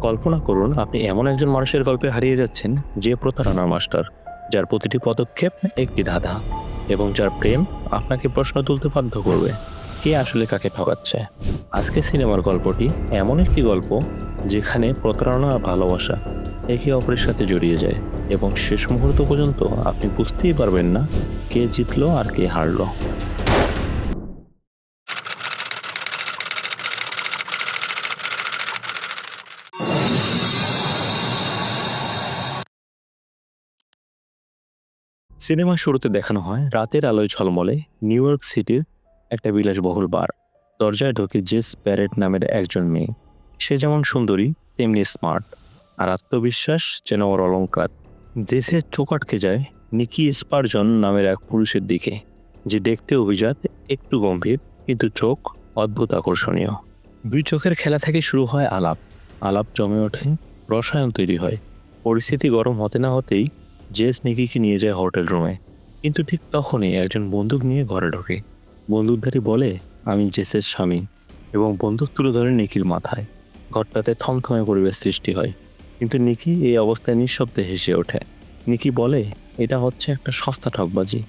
কল্পনা করুন আপনি এমন একজন মানুষের গল্পে হারিয়ে যাচ্ছেন যে প্রতারণার মাস্টার, যার প্রতিটি পদক্ষেপ একটি ধাঁধা এবং যার প্রেম আপনাকে প্রশ্ন তুলতে বাধ্য করবে কে আসলে কাকে ঠকাচ্ছে। আজকে সিনেমার গল্পটি এমন একটি গল্প যেখানে প্রতারণা আর ভালোবাসা একে অপরের সাথে জড়িয়ে যায় এবং শেষ মুহূর্ত পর্যন্ত আপনি বুঝতেই পারবেন না কে জিতলো আর কে হারলো। সিনেমার শুরুতে দেখানো হয় রাতের আলোয় ঝলমলে নিউ ইয়র্ক সিটির একটা বিলাসবহুল বার। দরজায় ঢোকে জেস প্যারেট নামের একজন মেয়ে। সে যেমন সুন্দরী তেমনি স্মার্ট, আর আত্মবিশ্বাস যেন ওর অলংকার। জেসের চোখ আটকে যায় নিকি স্পারজন নামের এক পুরুষের দিকে, যে দেখতে অভিজাত, একটু গম্ভীর, কিন্তু চোখ অদ্ভুত আকর্ষণীয়। দুই চোখের খেলা থেকে শুরু হয় আলাপ। আলাপ জমে ওঠে, রসায়ন তৈরি হয়। পরিস্থিতি গরম হতে না হতেই জেস নিকিকে নিয়ে যায় হোটেল রুমে। কিন্তু ঠিক তখনই একজন বন্দুক নিয়ে ঘরে ঢোকে। বন্দুকধারী বলে, আমি জেসের স্বামী, এবং বন্দুক তুলে ধরে নিকির মাথায়। ঘরটাতে থমথমে পরিবেশ সৃষ্টি হয়, কিন্তু নিকি এই অবস্থায় নিঃশব্দে হেসে ওঠে। নিকি বলে, এটা হচ্ছে একটা সস্তা ঠকবাজি,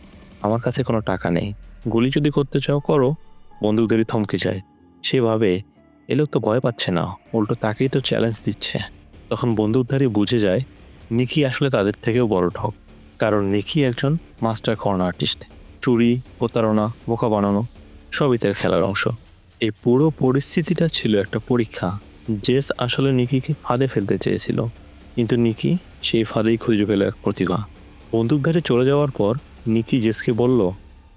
আমার কাছে কোনো টাকা নেই, গুলি যদি করতে চাও করো। বন্দুকধারী থমকে যায়। সে ভাবে, এ লোক তো ভয় পাচ্ছে না, উল্টো তাকেই তো চ্যালেঞ্জ দিচ্ছে। তখন বন্দুকধারী বুঝে যায় নিকি আসলে তাদের থেকেও বড় ঠক, কারণ নিকি একজন মাস্টার কর্ন আর্টিস্ট। চুরি, প্রতারণা, বোকা বানানো সবই তার খেলার অংশ। এই পুরো পরিস্থিতিটা ছিল একটা পরীক্ষা। জেস আসলে নিকিকে ফাঁদে ফেলতে চেয়েছিল, কিন্তু নিকি সেই ফাঁদেই খুঁজে পেল এক প্রতিভা। বন্দুকধারী চলে যাওয়ার পর নিকি জেসকে বলল,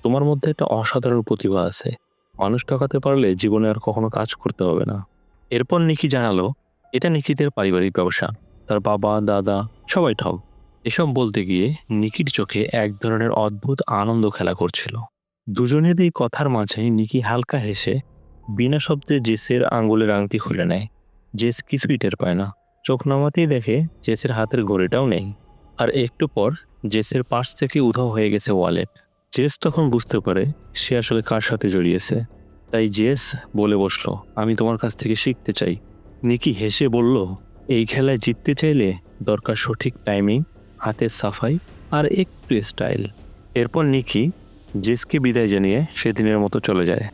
তোমার মধ্যে একটা অসাধারণ প্রতিভা আছে, মানুষ ঠকাতে পারলে জীবনে আর কখনো কাজ করতে হবে না। এরপর নিকি জানালো, এটা নিকিদের পারিবারিক ব্যবসা, তার বাবা দাদা সবাই ঠক। এসব বলতে গিয়ে নিকির চোখে এক ধরনের অদ্ভুত আনন্দ খেলা করছিল। দুজনের এই কথার মাঝে নিকি হালকা হেসে বিনা শব্দে জেসের আঙ্গুলের আংটি খুলে নেয়। জেস কিছুই টের পায় না। চোখ নামাতেই দেখে জেসের হাতের ঘড়িটাও নেই। আর একটু পর জেসের পাশ থেকে উধাও হয়ে গেছে ওয়ালেট। জেস তখন বুঝতে পারে সে আসলে কার সাথে জড়িয়েছে। তাই জেস বলে বসলো, আমি তোমার কাছ থেকে শিখতে চাই। নিকি হেসে বলল, এই খেলায় জিততে চাইলে দরকার সঠিক টাইমিং, হাতের সাফাই আর একটু স্টাইল। এরপর নিকি জেসকে বিদায় জানিয়ে সেদিনের মতো চলে যায়।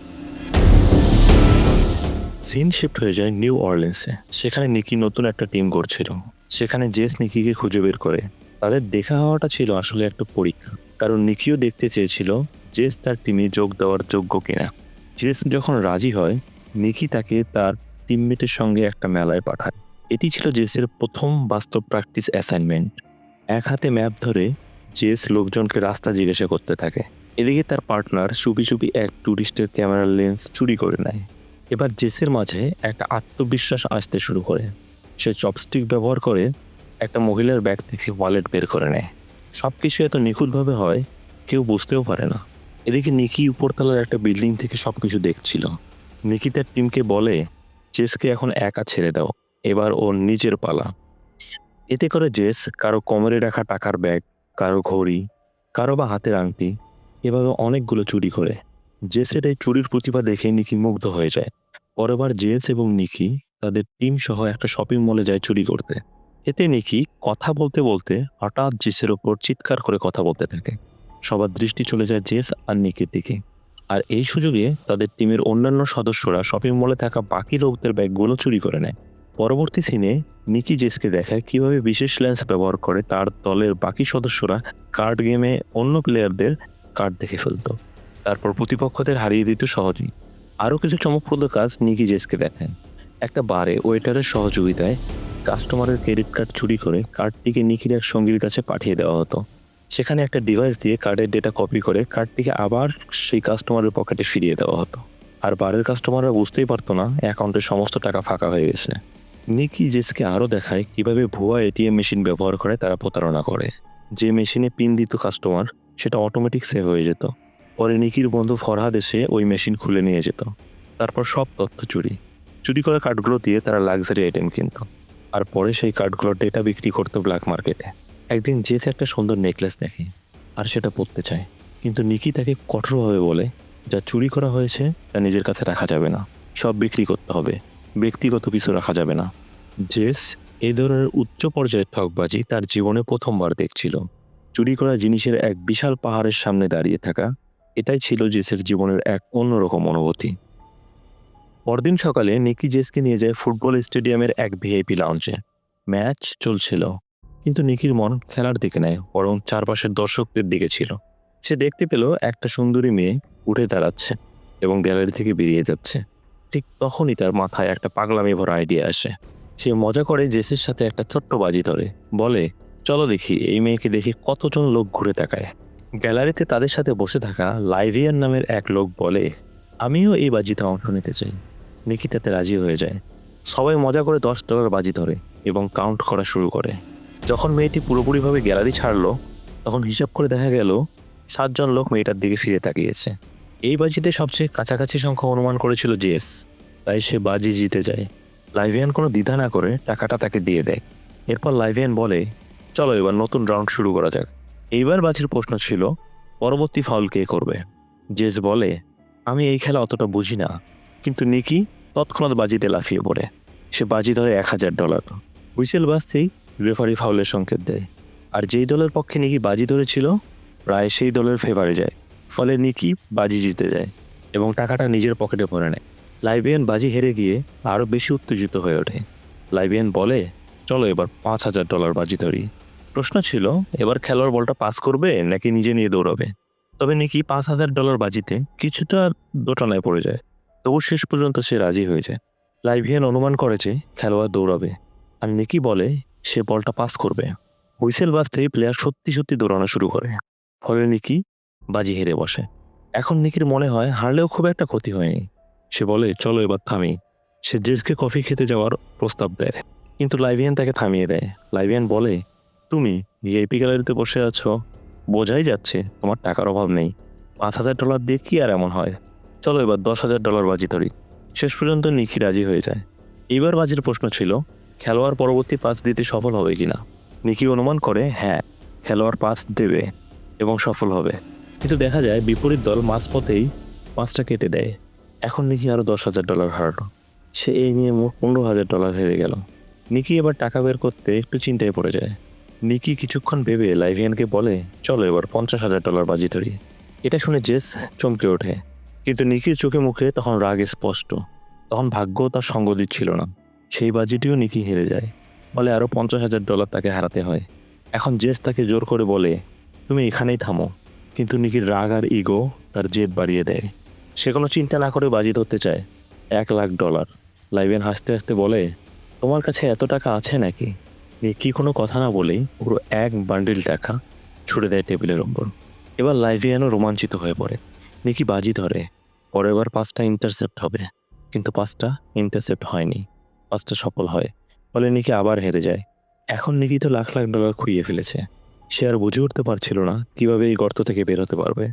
সিন শিফট হয়ে যায় নিউ অরলিন্সে। সেখানে নিকি নতুন একটা টিম করছিল। সেখানে জেস নিকিকে খুঁজে বের করে। তাদের দেখা হওয়াটা ছিল আসলে একটা পরীক্ষা, কারণ নিকিও দেখতে চেয়েছিল জেস তার টিমে যোগ দেওয়ার যোগ্য কিনা। জেস যখন রাজি হয়, নিকি তাকে তার টিমমেটের সঙ্গে একটা মেলায় পাঠায়। এটি ছিল জেসের প্রথম বাস্তব প্র্যাকটিস অ্যাসাইনমেন্ট। এক হাতে ম্যাপ ধরে জেস লোকজনকে রাস্তা জিজ্ঞাসা করতে থাকে। এদিকে তার পার্টনার চুপি চুপি এক ট্যুরিস্টের ক্যামেরার লেন্স চুরি করে নেয়। এবার জেসের মাঝে একটা আত্মবিশ্বাস আসতে শুরু করে। সে চপস্টিক ব্যবহার করে একটা মহিলার ব্যাগ থেকে ওয়ালেট বের করে নেয়। সব কিছু এত নিখুঁতভাবে হয় কেউ বুঝতেও পারে না। এদিকে নিকি উপরতলার একটা বিল্ডিং থেকে সবকিছু দেখছিল। নিকি তার টিমকে বলে, জেসকে এখন একা ছেড়ে দাও, এবার ওর নিজের পালা। এতে করে জেস কারো কোমরে রাখা টাকার ব্যাগ, কারো ঘড়ি, কারো বা হাতের আংটি, এভাবে অনেকগুলো চুরি করে। জেসের এই চুরির প্রতিভা দেখে নিকি মুগ্ধ হয়ে যায়। পরের বার জেস এবং নিকি তাদের টিম সহ একটা শপিং মলে যায় চুরি করতে। এতে নিকি কথা বলতে বলতে হঠাৎ জেসের ওপর চিৎকার করে কথা বলতে থাকে। সবার দৃষ্টি চলে যায় জেস আর নিকির দিকে। আর এই সুযোগে তাদের টিমের অন্যান্য সদস্যরা শপিং মলে থাকা বাকি লোকদের ব্যাগগুলো চুরি করে নেয়। পরবর্তী সিনে নিকি জেসকে দেখায় কিভাবে বিশেষ লেন্স ব্যবহার করে তার দলের বাকি সদস্যরা কার্ড গেমে অন্য প্লেয়ারদের কার্ড দেখে ফেলত, তারপর প্রতিপক্ষদের হারিয়ে দিত সহজেই। আরও কিছু চমকপ্রদ কাজ নিকি জেসকে দেখায়। একটা বারে ওয়েটারের সহযোগিতায় কাস্টমারের ক্রেডিট কার্ড চুরি করে কার্ডটিকে নিকির এক সঙ্গীর কাছে পাঠিয়ে দেওয়া হতো। সেখানে একটা ডিভাইস দিয়ে কার্ডের ডেটা কপি করে কার্ডটিকে আবার সেই কাস্টমারের পকেটে ফিরিয়ে দেওয়া হতো। আর বারের কাস্টমাররা বুঝতেই পারতো না অ্যাকাউন্টের সমস্ত টাকা ফাঁকা হয়ে গেছে। নিকি জেসকে আরও দেখায় কিভাবে ভুয়া এটিএম মেশিন ব্যবহার করে তারা প্রতারণা করে। যে মেশিনে পিন দিত কাস্টমার, সেটা অটোমেটিক সেভ হয়ে যেত। পরে নিকির বন্ধু ফরহাদ এসে ওই মেশিন খুলে নিয়ে যেত। তারপর সব তথ্য চুরি করা কার্ডগুলো দিয়ে তারা লাক্সারি আইটেম কিনত, আর পরে সেই কার্ডগুলোর ডেটা বিক্রি করতো ব্ল্যাক মার্কেটে। একদিন জেস একটা সুন্দর নেকলেস দেখে আর সেটা পরতে চায়, কিন্তু নিকি তাকে কঠোরভাবে বলে, যা চুরি করা হয়েছে তা নিজের কাছে রাখা যাবে না, সব বিক্রি করতে হবে, ব্যক্তিগত কিছু রাখা যাবে না। জেস এই ধরনের উচ্চ পর্যায়ের ঠকবাজি তার জীবনে প্রথমবার দেখছিল। চুরি করা জিনিসের এক বিশাল পাহাড়ের সামনে দাঁড়িয়ে থাকা, এটাই ছিল জেসের জীবনের এক অন্যরকম অনুভূতি। পরদিন সকালে নিকি জেসকে নিয়ে যায় ফুটবল স্টেডিয়ামের এক ভিআইপি লাউঞ্জে। ম্যাচ চলছিল, কিন্তু নিকির মন খেলার দিকে নেয়, বরং চারপাশের দর্শকদের দিকে ছিল। সে দেখতে পেল একটা সুন্দরী মেয়ে উঠে দাঁড়াচ্ছে এবং গ্যালারি থেকে বেরিয়ে যাচ্ছে। ঠিক তখনই তার মাথায় একটা পাগলামি ভরা আইডিয়া আসে। সে মজা করে জেসের সাথে একটা ছোট্ট বাজি ধরে বলে, চলো দেখি এই মেয়েকে দেখে কতজন লোক ঘুরে তাকায়। গ্যালারিতে তাদের সাথে বসে থাকা লাইভিয়ান নামের এক লোক বলে, আমিও এই বাজিতে অংশ নিতে চাই। নিকি তাতে রাজি হয়ে যায়। সবাই মজা করে $10 বাজি ধরে এবং কাউন্ট করা শুরু করে। যখন মেয়েটি পুরোপুরিভাবে গ্যালারি ছাড়লো, তখন হিসাব করে দেখা গেল 7 জন লোক মেয়েটার দিকে ফিরে তাকিয়েছে। এই বাজিতে সবচেয়ে কাছাকাছি সংখ্যা অনুমান করেছিল জেস, তাই সে বাজি জিতে যায়। লাইভিয়ান কোনো দ্বিধা না করে টাকাটা তাকে দিয়ে দেয়। এরপর লাইভিয়ান বলে, চলো এবার নতুন রাউন্ড শুরু করা যাক। এইবার বাজির প্রশ্ন ছিল, পরবর্তী ফাউল কে করবে। জেস বলে, আমি এই খেলা অতটা বুঝি না। কিন্তু নিকি তৎক্ষণাৎ বাজিতে লাফিয়ে পড়ে। সে বাজি ধরে $1000। হুইসেল বাজতেই রেফারি ফাউলের সংকেত দেয়। আর যেই দলের পক্ষে নিকি বাজি ধরেছিল, প্রায় সেই দলের ফেভারে যায়। ফলে নিকি বাজি জিতে যায় এবং টাকাটা নিজের পকেটে ভরে নেয়। লাইভিয়ান বাজি হেরে গিয়ে আরও বেশি উত্তেজিত হয়ে ওঠে। লাইভিয়ান বলে, চলো এবার $5000 বাজি ধরি। প্রশ্ন ছিল, এবার খেলোয়াড় বলটা পাস করবে নাকি নিজে নিয়ে দৌড়াবে। তবে নিকি $5000 বাজিতে কিছুটা দোটানায় পড়ে যায়। তবু শেষ পর্যন্ত সে রাজি হয়ে যায়। লাইভিয়ান অনুমান করে যে খেলোয়াড় দৌড়াবে, আর নিকি বলে সে বলটা পাস করবে। হুইসেল বাজতেই প্লেয়ার সত্যি সত্যি দৌড়ানো শুরু করে। ফলে নিকি বাজি হেরে বসে। এখন নিকির মনে হয় হারলেও খুব একটা ক্ষতি হয়নি। সে বলে, চলো এবার থামি। সে জেসকে কফি খেতে যাওয়ার প্রস্তাব দেয়, কিন্তু লাইভিয়ান তাকে থামিয়ে দেয়। লাইভিয়ান বলে, তুমি ভিআইপি গ্যালারিতে বসে আছো, বোঝাই যাচ্ছে তোমার টাকার অভাব নেই। $5000 দিয়ে কি আর এমন হয়। চলো এবার $10,000 বাজি ধরি। শেষ পর্যন্ত নিকি রাজি হয়ে যায়। এইবার বাজির প্রশ্ন ছিল, খেলোয়াড় পরবর্তী পাস দিতে সফল হবে কিনা। নিকি অনুমান করে হ্যাঁ, খেলোয়াড় পাস দেবে এবং সফল হবে। কিন্তু দেখা যায় বিপরীত দল মাঝপথেই পাঁচটা কেটে দেয়। এখন নিকি আরও $10,000 হারালো। সে এই নিয়ে মোট $15,000 হেরে গেল। নিকি এবার টাকা বের করতে একটু চিন্তায় পড়ে যায়। নিকি কিছুক্ষণ ভেবে লাইভিয়ানকে বলে, চলো এবার $50,000 বাজি ধরি। এটা শুনে জেস চমকে ওঠে, কিন্তু নিকির চোখে মুখে তখন রাগ স্পষ্ট। তখন ভাগ্য তার সঙ্গ দিচ্ছিল না। সেই বাজিটিও নিকি হেরে যায়। ফলে আরও $50,000 তাকে হারাতে হয়। এখন জেস তাকে জোর করে বলে, তুমি এখানেই থামো। কিন্তু নিকির রাগ আর ইগো তার জেদ বাড়িয়ে দেয়। সে কোনো চিন্তা না করে বাজি ধরতে চায় $1,00,000। লাইভিয়ান হাসতে হাসতে বলে, তোমার কাছে এত টাকা আছে নাকি। নিকি কোনো কথা না বলেই পুরো এক বান্ডিল টাকা ছুড়ে দেয় টেবিলের ওপর। এবার লাইভিয়ানও রোমাঞ্চিত হয়ে পড়ে। নিকি বাজি ধরে পরের বার 5টা ইন্টারসেপ্ট হবে, কিন্তু 5টা ইন্টারসেপ্ট হয়নি। 5টা সফল হয়। ফলে নিকি আবার হেরে যায়। এখন নিকি তো লাখ লাখ ডলার খুইয়ে ফেলেছে। সে আর বুঝে উঠতে পারছিল না কিভাবে এই গর্ত থেকে বের হতে পারবে।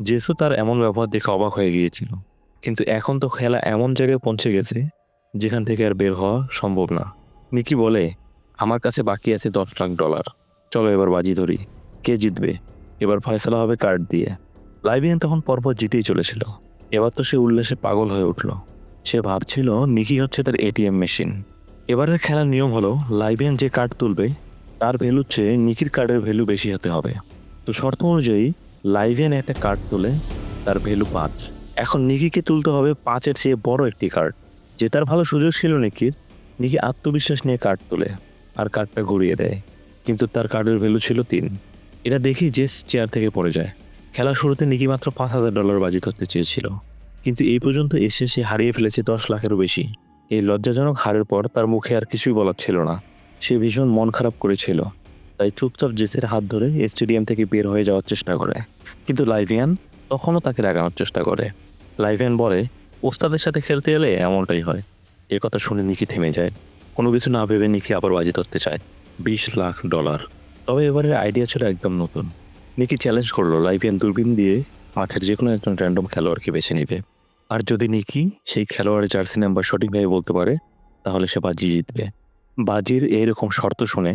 জেসু তার এমন ব্যবহার দেখে অবাক হয়ে গিয়েছিল। কিন্তু এখন তো খেলা এমন জায়গায় পৌঁছে গেছে যেখান থেকে আর বের হওয়া সম্ভব না। নিকি বলে, আমার কাছে বাকি আছে $10,00,000। চলো এবার বাজি ধরি, কে জিতবে। এবার ফয়সালা হবে কার্ড দিয়ে। লাইভিয়ান তখন পরপর জিতেই চলেছিল। এবার তো সে উল্লাসে পাগল হয়ে উঠল। সে ভাবছিল নিকি হচ্ছে তার এটিএম মেশিন। এবারের খেলার নিয়ম হলো, লাইভিয়ান যে কার্ড তুলবে তার ভ্যালুর চেয়ে নিকির কার্ডের ভ্যালু বেশি হতে হবে। তো শর্ত অনুযায়ী লাইভিয়ান একটা কার্ড তোলে, তার ভ্যালু 5। এখন নিকিকে তুলতে হবে 5-এর চেয়ে বড় একটি কার্ড। জেতার ভালো সুযোগ ছিল নিকির। নিকি আত্মবিশ্বাস নিয়ে কার্ড তোলে আর কার্ডটা ঘুরিয়ে দেয়, কিন্তু তার কার্ডের ভ্যালু ছিল 3। এটা দেখি জেস চেয়ার থেকে পড়ে যায়। খেলার শুরুতে নিকি মাত্র $5,000 বাজি ধরতে চেয়েছিল, কিন্তু এই পর্যন্ত এসে সে হারিয়ে ফেলেছে 10 লাখেরও বেশি। এই লজ্জাজনক হারের পর তার মুখে আর কিছুই বলার ছিল না। সে ভীষণ মন খারাপ করেছিল, তাই চুপচাপ জেসের হাত ধরে স্টেডিয়াম থেকে বের হয়ে যাওয়ার চেষ্টা করে। কিন্তু লাইভিয়ান তখনও তাকে রাগানোর চেষ্টা করে। লাইভিয়ান বলে, ওস্তাদের সাথে খেলতে এলে এমনটাই হয়। এ কথা শুনে নিকি থেমে যায়। কোনো কিছু না ভেবে নিকি আবার বাজি ধরতে চায় $20,00,000। তবে এবারের আইডিয়া ছিল একদম নতুন। নিকি চ্যালেঞ্জ করলো লাইভিয়ান দূরবীন দিয়ে মাঠের যে কোনো একজন র্যান্ডম খেলোয়াড়কে বেছে নেবে, আর যদি নিকি সেই খেলোয়াড়ের জার্সি নাম্বার সঠিকভাবে বলতে পারে তাহলে সে বাজি জিতবে। বাজির এইরকম শর্ত শুনে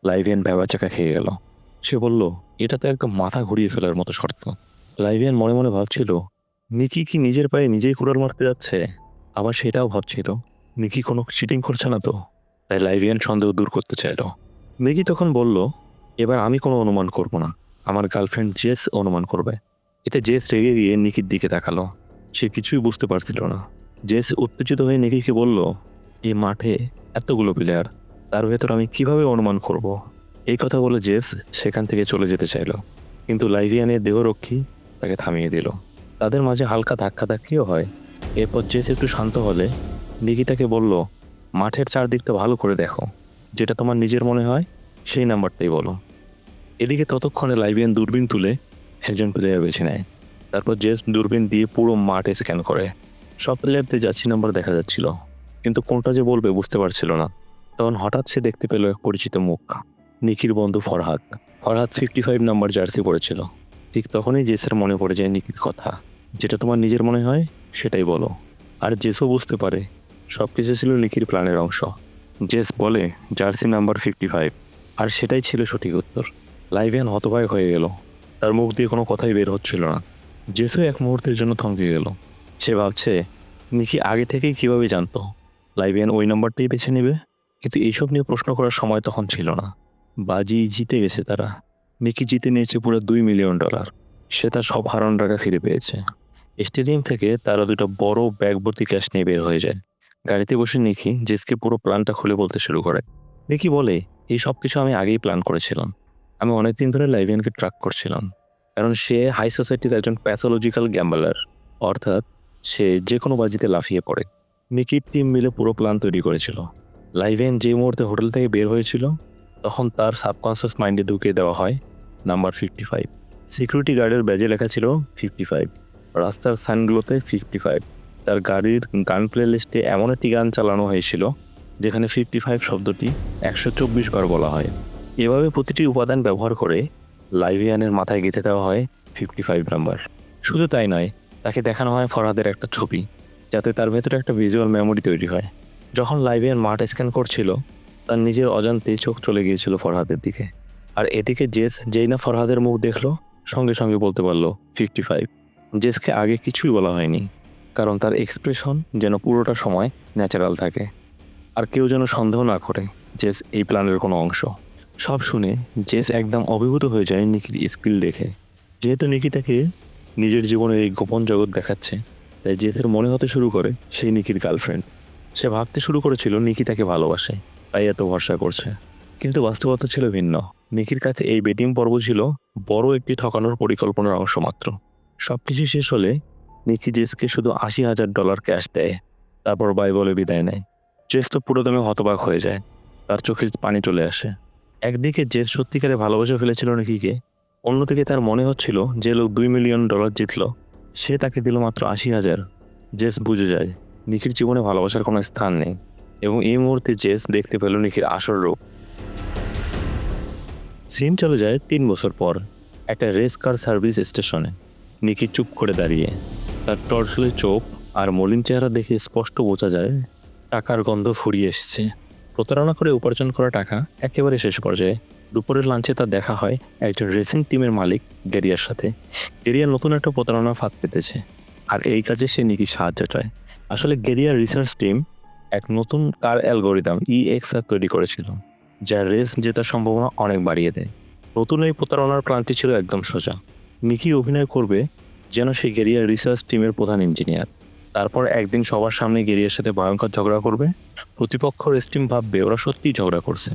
লাইভিয়ান ভ্যাবাচাকা খেয়ে গেল। সে বলল, এটা তো একদম মাথা ঘুরিয়ে ফেলার মতো শর্ত। লাইভিয়ান মনে মনে ভাবছিল, নিকি কি নিজের পায়ে নিজেই কুড়াল মারতে যাচ্ছে। আবার সেটাও ভাবছিল, নিকি কোনো চিটিং করছে না তো। তাই তাই লাইভিয়ান সন্দেহ দূর করতে চাইল। নিকি তখন বলল, এবার আমি কোনো অনুমান করব না, আমার গার্লফ্রেন্ড জেস অনুমান করবে। এতে জেস রেগে গিয়ে নিকির দিকে তাকালো। সে কিছুই বুঝতে পারছিল না। জেস উত্তেজিত হয়ে নিকিকে বলল, এই মাঠে এতগুলো প্লেয়ার, তার ভেতর আমি কিভাবে অনুমান করব? এই কথা বলে জেস সেখান থেকে চলে যেতে চাইল, কিন্তু লাইভিয়ানের দেহরক্ষী তাকে থামিয়ে দিল। তাদের মাঝে হালকা ধাক্কাধাক্কিও হয়। এরপর জেস একটু শান্ত হলে নিকি তাকে বলল, মাঠের চারদিকটা ভালো করে দেখো, যেটা তোমার নিজের মনে হয় সেই নাম্বারটাই বলো। এদিকে ততক্ষণে লাইভিয়ান দূরবীন তুলে একজন প্লেয়ার বেছে নেয়। তারপর জেস দূরবীন দিয়ে পুরো মাঠে স্ক্যান করে। সব প্লেয়ারদের যাচ্ছি নাম্বার দেখা যাচ্ছিল, কিন্তু কোনটা যে বলবে বুঝতে পারছিল না। তখন হঠাৎ সে দেখতে পেল এক পরিচিত মুখ, নিকির বন্ধু ফরহাদ। ফরহাদ 55 নাম্বার জার্সি পরেছিল। ঠিক তখনই জেসের মনে পড়ে যায় নিকির কথা, যেটা তোমার নিজের মনে হয় সেটাই বলো। আর জেসও বুঝতে পারে সব কিছু ছিল নিকির প্ল্যানের অংশ। জেস বলে, জার্সি নাম্বার 55, আর সেটাই ছিল সঠিক উত্তর। লাইভিয়ান হতবাক হয়ে গেল, তার মুখ দিয়ে কোনো কথাই বের হচ্ছিল না। জেসও এক মুহূর্তের জন্য থমকে গেল। সে ভাবছে নিকি আগে থেকেই কিভাবে জানতো লাইভিয়ান ওই নাম্বারটাই বেছে নেবে। কিন্তু এইসব নিয়ে প্রশ্ন করার সময় তখন ছিল না। বাজি জিতে গেছে তারা। নিকি জিতে নিয়েছে পুরো $2 মিলিয়ন। সে তার সব হারানো টাকা ফিরে পেয়েছে। স্টেডিয়াম থেকে তারা দুটো বড় ব্যাগ ভর্তি ক্যাশ নিয়ে বের হয়ে যায়। গাড়িতে বসে নিকি জেসকে পুরো প্ল্যানটা খুলে বলতে শুরু করে। নিকি বলে, এই সব কিছু আমি আগেই প্ল্যান করেছিলাম। আমি অনেকদিন ধরে লাইভিয়ানকে ট্র্যাক করছিলাম, কারণ সে হাই সোসাইটির একজন প্যাথোলজিক্যাল গ্যাম্বলার, অর্থাৎ সে যে কোনো বাজিতে লাফিয়ে পড়ে। নিকির টিম মিলে পুরো প্ল্যান তৈরি করেছিল। লাইভিয়ান যে মুহূর্তে হোটেল থেকে বের হয়েছিল, তখন তার সাবকনসিয়াস মাইন্ডে ঢুকিয়ে দেওয়া হয় নাম্বার 55। সিকিউরিটি গার্ডের ব্যাজে লেখা ছিল 55, রাস্তার সাইনগুলোতে 55। তার গাড়ির গান প্লে লিস্টে এমন একটি গান চালানো হয়েছিল যেখানে 55 শব্দটি 124 বার বলা হয়। এভাবে প্রতিটি উপাদান ব্যবহার করে লাইভিয়ানের মাথায় গেঁথে দেওয়া হয় 55 নাম্বার। শুধু তাই নয়, তাকে দেখানো হয় ফরহাদের একটা ছবি, যাতে তার ভেতরে একটা ভিজুয়াল মেমোরি তৈরি হয়। যখন লাইভিয়ান মাঠ স্ক্যান করছিল, তার নিজের অজান্তেই চোখ চলে গিয়েছিল ফরহাদের দিকে। আর এদিকে জেস যেই না ফরহাদের মুখ দেখলো, সঙ্গে সঙ্গে বলতে পারলো 55। জেসকে আগে কিছুই বলা হয়নি, কারণ তার এক্সপ্রেশন যেন পুরোটা সময় ন্যাচারাল থাকে, আর কেউ যেন সন্দেহ না করে জেস এই প্ল্যানের কোনো অংশ। সব শুনে জেস একদম অভিভূত হয়ে যায় নিকির স্কিল দেখে। যেহেতু নিকি তাকে নিজের জীবনের এই গোপন জগৎ দেখাচ্ছে, তাই জেসের মনে হতে শুরু করে সেই নিকির গার্লফ্রেন্ড। সে ভাবতে শুরু করেছিল নিকি তাকে ভালোবাসে, তাই এত ভরসা করছে। কিন্তু বাস্তবতা ছিল ভিন্ন। নিকির কাছে এই বেটিং পর্ব ছিল বড় একটি ঠকানোর পরিকল্পনার অংশ মাত্র। সব কিছু শেষ হলে নিকি জেসকে শুধু $80,000 ক্যাশ দেয়, তারপর বাই বলে বিদায় নেয়। জেস তো পুরোদমে হতবাক হয়ে যায়, তার চোখে পানি চলে আসে। একদিকে জেস সত্যিকারে ভালোবাসা ফেলেছিল নিকিকে, অন্যদিকে তার মনে হচ্ছিল যে লোক $2 মিলিয়ন জিতল, সে তাকে দিল মাত্র 80,000। জেস বুঝে যায় নিকির জীবনে ভালোবাসার কোনো স্থান নেই, এবং এই মুহূর্তে জেস দেখতে পেল নিকির আসল রূপ। সিন চলে যায় 3 বছর পর একটা রেস কার সার্ভিস স্টেশনে। নিকি চুপ করে দাঁড়িয়ে, তার টর্চলে চোখ আর মলিন চেহারা দেখে স্পষ্ট বোঝা যায় টাকার গন্ধ ফুরিয়ে এসেছে। প্রতারণা করে উপার্জন করা টাকা একেবারে শেষ পর্যায়ে। দুপুরের লাঞ্চে তার দেখা হয় একজন রেসিং টিমের মালিক গেরিয়ার সাথে। গেরিয়া নতুন একটা প্রতারণা ফাঁদ পেতেছে, আর এই কাজে সে নিকির সাহায্য চায়। আসলে গেরিয়ার রিসার্চ টিম এক নতুন কার অ্যালগোরিদম EXR তৈরি করেছিল, যা রেস জেতার সম্ভাবনা অনেক বাড়িয়ে দেয়। নতুন এই প্রতারণার প্ল্যানটি ছিল একদম সোজা। নিকি অভিনয় করবে যেন সে গেরিয়ার রিসার্চ টিমের প্রধান ইঞ্জিনিয়ার। তারপর একদিন সবার সামনে গেরিয়ার সাথে ভয়ঙ্কর ঝগড়া করবে। প্রতিপক্ষ রেস টিম ভাববে ওরা সত্যিই ঝগড়া করছে।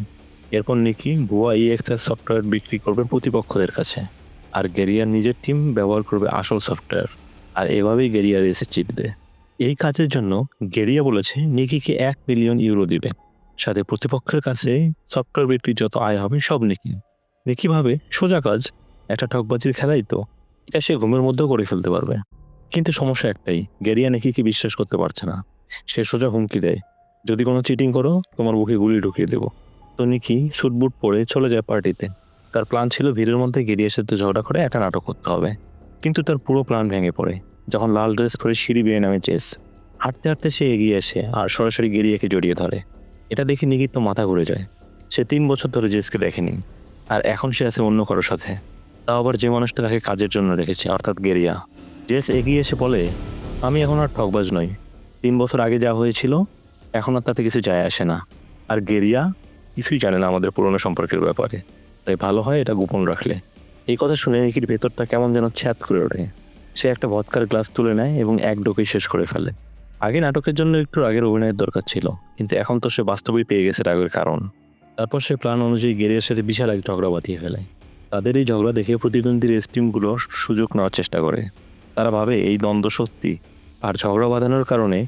এরপর নিকি ভুয়া EXR সফটওয়্যার বিক্রি করবে প্রতিপক্ষদের কাছে, আর গেরিয়ার নিজের টিম ব্যবহার করবে আসল সফটওয়্যার। আর এভাবেই গেরিয়া রেসে জিতবে। এই কাজের জন্য গেরিয়া বলেছে নিকিকে €1 মিলিয়ন দিবে, সাথে প্রতিপক্ষের কাছে সফটওয়্যার বিক্রির যত আয় হবে সব নিকি। নিকি ভাবে সোজা কাজ, একটা ঠকবাজির খেলাই তো, এটা সে ঘুমের মধ্যেও করে ফেলতে পারবে। কিন্তু সমস্যা একটাই, গেরিয়া নিকিকে বিশ্বাস করতে পারছে না। সে সোজা হুমকি দেয়, যদি কোনো চিটিং করো তোমার বুকে গুলি ঢুকিয়ে দেবো। তো নিকি স্যুটবুট পরে চলে যায় পার্টিতে। তার প্ল্যান ছিল ভিড়ের মধ্যে গেরিয়ার সাথে ঝগড়া করে একটা নাটক করতে হবে। কিন্তু তার পুরো প্ল্যান ভেঙে পড়ে যখন লাল ড্রেস পরে সিঁড়ি বেয়ে নামে জেস। হাঁটতে হাঁটতে সে এগিয়ে আসে আর সরাসরি গেরিয়াকে জড়িয়ে ধরে। এটা দেখে নিকির তো মাথা ঘুরে যায়। সে 3 বছর ধরে জেসকে দেখেনি, আর এখন সে আছে অন্য কারোর সাথে, তাও আবার যে মানুষটা তাকে কাজের জন্য রেখেছে, অর্থাৎ গেরিয়া। জেস এগিয়ে এসে বলে, আমি এখন আর ঠকবাজ নই। 3 বছর আগে যা হয়েছিল এখন আর তাতে কিছু যায় আসে না। আর গেরিয়া কিছুই জানে না আমাদের পুরনো সম্পর্কের ব্যাপারে, তাই ভালো হয় এটা গোপন রাখলে। এই কথা শুনে নিকির ভেতরটা কেমন যেন ছ্যাদ করে ওঠে। সে একটা ভদকার গ্লাস তুলে নেয় এবং এক ডোকেই শেষ করে ফেলে। আগে নাটকের জন্য একটু রাগের অভিনয়ের দরকার ছিল, কিন্তু এখন তো সে বাস্তবেই পেয়ে গেছে রাগের কারণ। তারপর সে প্ল্যান অনুযায়ী গেরিয়ার সাথে বিশাল এক ঝগড়া বাঁধিয়ে ফেলে। তাদের এই ঝগড়া দেখে প্রতিদ্বন্দ্বী রেস টিমগুলো সুযোগ নেওয়ার চেষ্টা করে। তারা ভাবে এই দ্বন্দ্ব সত্যি, আর ঝগড়া বাঁধানোর কারণে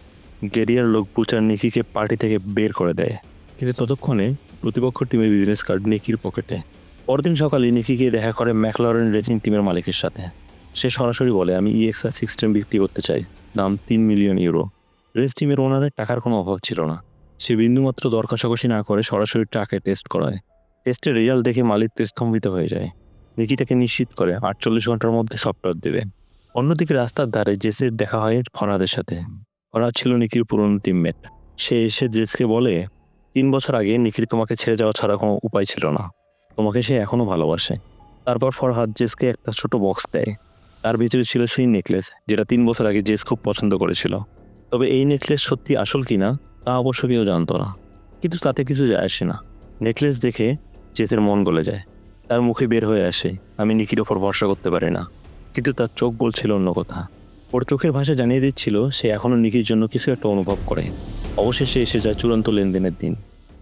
গেরিয়ার লোক বুচার নিকিকে পার্টি থেকে বের করে দেয়। কিন্তু ততক্ষণে প্রতিপক্ষ টিমের বিজনেস কার্ড নিকির পকেটে। পরদিন সকালে নিকিকে দেখা করে ম্যাকলরেন রেসিং টিমের মালিকের সাথে। সে সরাসরি বলে, আমি EXR সিস্টেম বিক্রি করতে চাই, দাম 3 মিলিয়ন ইউরো। রেস টিমের ওনারের টাকার কোনো অভাব ছিল না। সে বিন্দুমাত্র দর কষাকষি না করে সরাসরি ট্রাকে টেস্ট করায়। টেস্টের রেজাল্ট দেখে মালিক তো স্তম্ভিত হয়ে যায়। নিকি তাকে নিশ্চিত করে 48 ঘন্টার মধ্যে সফটওয়্যার দেবে। অন্যদিকে রাস্তার ধারে জেসের দেখা হয় ফরহাদের সাথে। ফরহাদ ছিল নিকির পুরনো টিমমেট। সে এসে জেসকে বলে, 3 বছর আগে নিকির তোমাকে ছেড়ে যাওয়া ছাড়া কোনো উপায় ছিল না, তোমাকে সে এখনও ভালোবাসে। তারপর ফরহাদ জেসকে একটা ছোট বক্স দেয়। তার ভিতরে ছিল সেই নেকলেস যেটা 3 বছর আগে জেস খুব পছন্দ করেছিল। তবে এই নেকলেস সত্যি আসল কিনা তা অবশ্য কেউ জানতো না, কিন্তু তাতে কিছু যায় আসে না। নেকলেস দেখে জেসের মন গলে যায়। তার মুখে বের হয়ে আসে, আমি নিকির ওপর ভরসা করতে পারি না। কিন্তু তার চোখ বলছিল অন্য কথা। ওর চোখের ভাষা জানিয়ে দিচ্ছিল সে এখনও নিকির জন্য কিছু একটা অনুভব করে। অবশেষে এসে যায় চূড়ান্ত লেনদেনের দিন।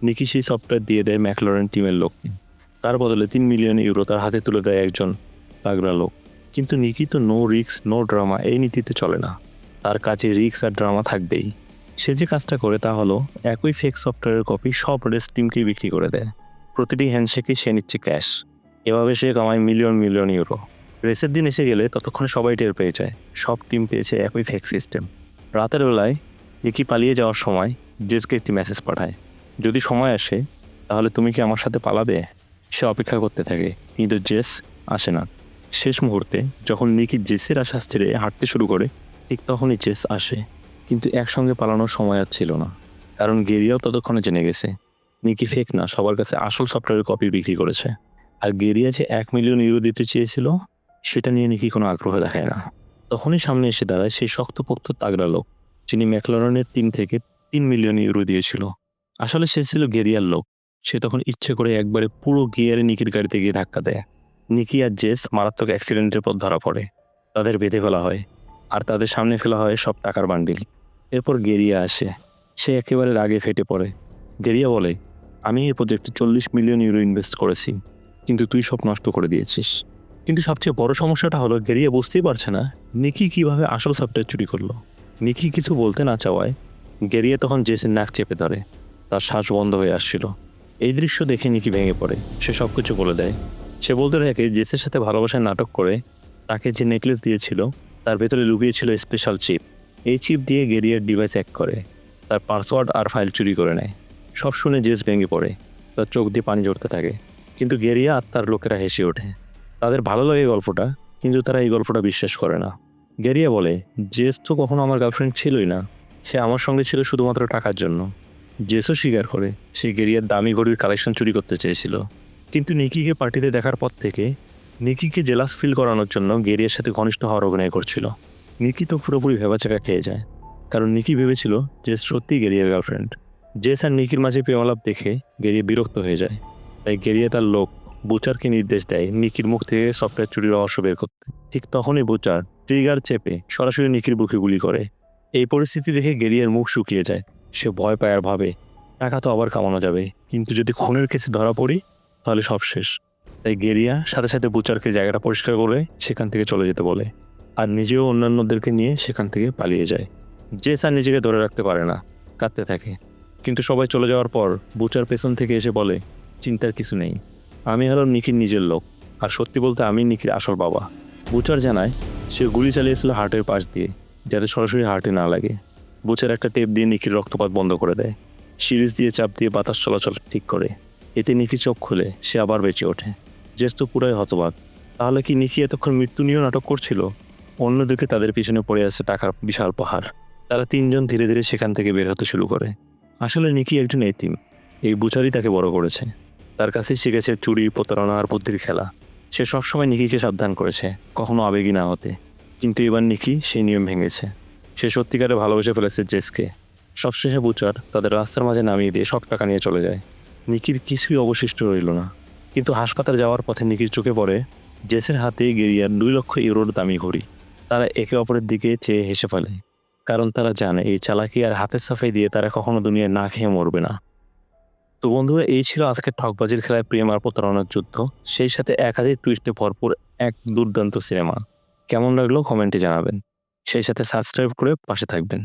নিকি সেই সফটওয়্যার দিয়ে দেয় ম্যাকলরেন টিমের লোককে। তার বদলে 3 মিলিয়ন ইউরো তার হাতে তুলে দেয় একজন তাগড়া লোক। কিন্তু নিকি তো নো রিস্ক নো ড্রামা এই নীতিতে চলে না। তার কাছে রিস্ক আর ড্রামা থাকবেই। সে যে কাজটা করে তা হলো একই ফেক সফটওয়্যারের কপি সব রেস টিমকেই বিক্রি করে দেয়। প্রতিটি হ্যান্ডশেকেই সে নিচ্ছে ক্যাশ। এভাবে সে কামায় মিলিয়ন মিলিয়ন ইউরো। রেসের দিন এসে গেলে ততক্ষণে সবাই টের পেয়ে যায় সব টিম পেয়েছে একই ফেক সিস্টেম। রাতের বেলায় নিকি পালিয়ে যাওয়ার সময় জেসকে একটি মেসেজ পাঠায়, যদি সময় আসে তাহলে তুমি কি আমার সাথে পালাবে। সে অপেক্ষা করতে থাকে, কিন্তু জেস আসে না। শেষ মুহূর্তে যখন নিকি জেসের আশ্বাস ছেড়ে হাঁটতে শুরু করে, ঠিক তখনই জেস আসে। কিন্তু একসঙ্গে পালানোর সময় আর ছিল না, কারণ গেরিয়াও ততক্ষণে জেনে গেছে নিকি ফেক না, সবার কাছে আসল সফটওয়্যারের কপি বিক্রি করেছে। আর গেরিয়া যে 1 মিলিয়ন ইউরো দিতে চেয়েছিল সেটা নিয়ে নিকি কোনো আগ্রহ দেখায় না। তখনই সামনে এসে দাঁড়ায় সেই শক্তপোক্ত তাগড়া লোক যিনি ম্যাকলরেনের টিম থেকে 3 মিলিয়ন ইউরো দিয়েছিল। আসলে সে ছিল গেরিয়ার লোক। সে তখন ইচ্ছে করে একবারে পুরো গিয়ারে নিকির গাড়িতে গিয়ে ধাক্কা দেয়। নিকি আর জেস মারাত্মক অ্যাক্সিডেন্টের পর ধরা পড়ে। তাদের বেঁধে ফেলা হয়, আর তাদের সামনে ফেলা হয় সব টাকার বান্ডিল। এরপর গেরিয়া আসে। সে একেবারে রাগে ফেটে পড়ে। গেরিয়া বলে, আমি এই প্রজেক্টে 40 মিলিয়ন ইউরো ইনভেস্ট করেছি, কিন্তু তুই সব নষ্ট করে দিয়েছিস। কিন্তু সবচেয়ে বড় সমস্যাটা হলো গেরিয়া বুঝতেই পারছে না নিকি কিভাবে আসল সফটওয়্যার চুরি করলো। নিকি কিছু বলতে না চাওয়ায় গেরিয়া তখন জেসের নাক চেপে ধরে। তার শ্বাস বন্ধ হয়ে আসছিল। এই দৃশ্য দেখে নিকি ভেঙে পড়ে। সে সব কিছু বলে দেয়। সে বলতে থাকে জেসের সাথে ভালোবাসায় নাটক করে তাকে যে নেকলেস দিয়েছিল তার ভেতরে লুকিয়ে ছিল স্পেশাল চিপ। এই চিপ দিয়ে গেরিয়ার ডিভাইস হ্যাক করে, তার পাসওয়ার্ড আর ফাইল চুরি করে নেয়। সব শুনে জেস ভেঙে পড়ে। তার চোখ দিয়ে পানি ঝরতে থাকে। কিন্তু গেরিয়া আর তার লোকেরা হেসে ওঠে। তাদের ভালো লাগে গল্পটা, কিন্তু তারা এই গল্পটা বিশ্বাস করে না। গেরিয়া বলে, জেস তো কখনো আমার গার্লফ্রেন্ড ছিলই না, সে আমার সঙ্গে ছিল শুধুমাত্র টাকার জন্য। জেসও স্বীকার করে সে গেরিয়ার দামি ঘড়ির কালেকশন চুরি করতে চেয়েছিল। কিন্তু নিকিকে পার্টিতে দেখার পর থেকে নিকিকে জেলাস ফিল করানোর জন্য গেরিয়ার সাথে ঘনিষ্ঠ হওয়ার অভিনয় করছিল। নিকি তো পুরোপুরি ভেবাচাকা খেয়ে যায়, কারণ নিকি ভেবেছিল জেস সত্যিই গেরিয়ার গার্লফ্রেন্ড। জেস আর নিকির মাঝে প্রেমালাপ দেখে গেরিয়া বিরক্ত হয়ে যায়। তাই গেরিয়া তার লোক বুচারকে নির্দেশ দেয় নিকির মুখ থেকে সফটওয়্যার চুরির রহস্য বের করতে। ঠিক তখনই বুচার ট্রিগার চেপে সরাসরি নিকির বুকে গুলি করে। এই পরিস্থিতি দেখে গেরিয়ার মুখ শুকিয়ে যায়। সে ভয় পায় আর ভাবে, টাকা তো আবার কামানো যাবে, কিন্তু যদি খুনের কেসে ধরা পড়ি তাহলে সব শেষ। তাই গেরিয়া সাথে সাথে বুচারকে জায়গাটা পরিষ্কার করে সেখান থেকে চলে যেতে বলে, আর নিজেও অন্যান্যদেরকে নিয়ে সেখান থেকে পালিয়ে যায়। জেস আর নিজেকে ধরে রাখতে পারে না, কাঁদতে থাকে। কিন্তু সবাই চলে যাওয়ার পর বুচার পেছন থেকে এসে বলে, চিন্তার কিছু নেই, আমি হলাম নিকির নিজের লোক, আর সত্যি বলতে আমি নিকির আসল বাবা। বুচার জানায় সে গুলি চালিয়েছিল হার্টের পাশ দিয়ে, যাতে সরাসরি হার্টে না লাগে। বুচার একটা টেপ দিয়ে নিকির রক্তপাত বন্ধ করে দেয়। সিরিজ দিয়ে চাপ দিয়ে বাতাস চলাচল ঠিক করে। এতে নিকি চোখ খুলে সে আবার বেঁচে ওঠে। জেস তো পুরাই হতবাক। তাহলে কি নিকি এতক্ষণ মৃত্যু নিয়েও নাটক করছিল? অন্যদিকে তাদের পিছনে পড়ে আছে টাকার বিশাল পাহাড়। তারা তিনজন ধীরে ধীরে সেখান থেকে বের হতে শুরু করে। আসলে নিকি একজন এতিম। এই বুচারই তাকে বড় করেছে। তার কাছেই শিখেছে চুরি, প্রতারণা আর বুদ্ধির খেলা। সে সবসময় নিকিকে সাবধান করেছে কখনো আবেগী না হতে। কিন্তু এবার নিকি সেই নিয়ম ভেঙেছে। সে সত্যিকারে ভালোবেসে ফেলেছে জেসকে। সবশেষে বুচার তাদের রাস্তার মাঝে নামিয়ে দিয়ে সব টাকা নিয়ে চলে যায়। নিকির কিছুই অবশিষ্ট রইল না। কিন্তু হাসপাতালে যাওয়ার পথে নিকির চোখে পড়ে জেসের হাতে গেরিয়ার 2 লক্ষ ইউরোর দামি ঘড়ি। তারা একে অপরের দিকে চেয়ে হেসে ফেলে, কারণ তারা জানে এই চালাকি আর হাতের সাফাই দিয়ে তারা কখনো দুনিয়ায় না খেয়ে মরবে না। তো বন্ধুরা, এই ছিল আজকের ঠকবাজির খেলায় প্রেম আর প্রতারণার যুদ্ধ, সেই সাথে একাধিক টুইস্টে ভরপুর এক দুর্দান্ত সিনেমা। কেমন লাগলো কমেন্টে জানাবেন, সেই সাথে সাবস্ক্রাইব করে পাশে থাকবেন।